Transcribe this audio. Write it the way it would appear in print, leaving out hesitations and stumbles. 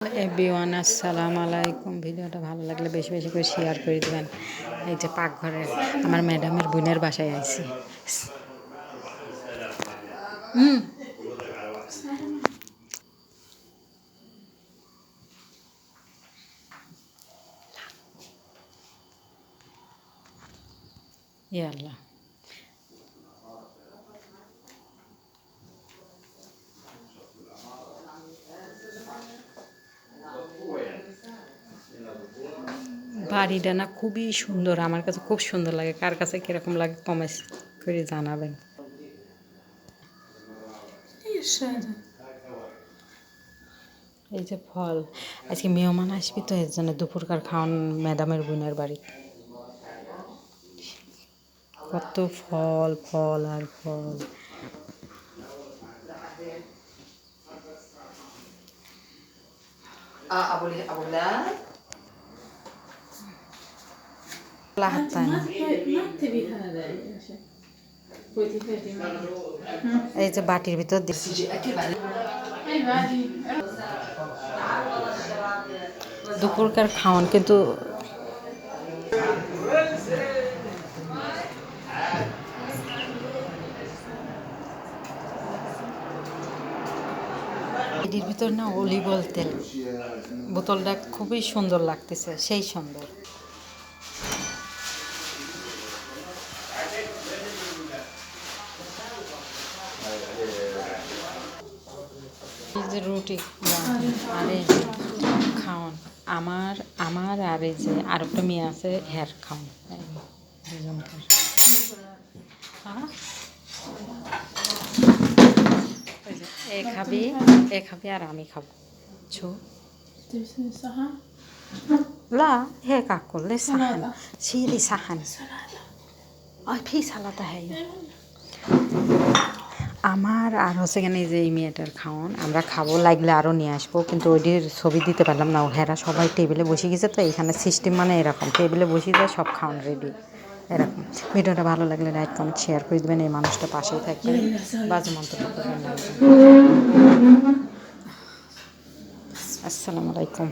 Everyone আসসালামু আলাইকুম। ভিডিওটা ভালো লাগলে বেশি বেশি করে শেয়ার করে দেবেন। এই যে পাকঘরে আমার ম্যাডামের বোনের বাসায় আইছি। ইয়াল্লা বাড়িটা না খুবই সুন্দর, আমার কাছে খুব সুন্দর লাগে। কার কাছে কীরকম লাগে কমেন্ট করে জানাবেন। এই যে ফল, আজকে মেহমান আসবি তো এর জন্য দুপুরকার খাওয়ান ম্যাডামের বোনের বাড়ি। কত ফল ফল আর ফল। এই যে বাটির ভিতর দুপুরকার খাওয়ান কিন্তু এটির ভিতর না অলিভ অয়েল তেল। বোতলটা খুবই সুন্দর লাগতেছে, সেই সুন্দর। এই যে রুটি আর এই যে খাওয়ান আমার আর এই যে আর একটা মেয়ে আছে হ্যার খাওয়ান দুজনকার। এ খাবি আর আমি খাবো। لا هيك أكل ليش صحن شيلي صحن في সালাদা هي আমার আর হচ্ছে কেন এই যে এই মেয়েটার খাওয়ান আমরা খাবো, লাগলে আরও নিয়ে আসবো, কিন্তু ওইটির ছবি দিতে পারলাম না। হেরা সবাই টেবিলে বসে গেছে, তো এখানে সিস্টেম মানে এরকম টেবিলে বসে যায় সব খাওয়ান রেডি এরকম। ভিডিওটা ভালো লাগলে লাইক কমেন্ট শেয়ার করে দেবেন। এই মানুষটা পাশেই থাকবেন, বাজে মন্তব্য করবেন না। আসসালামু আলাইকুম।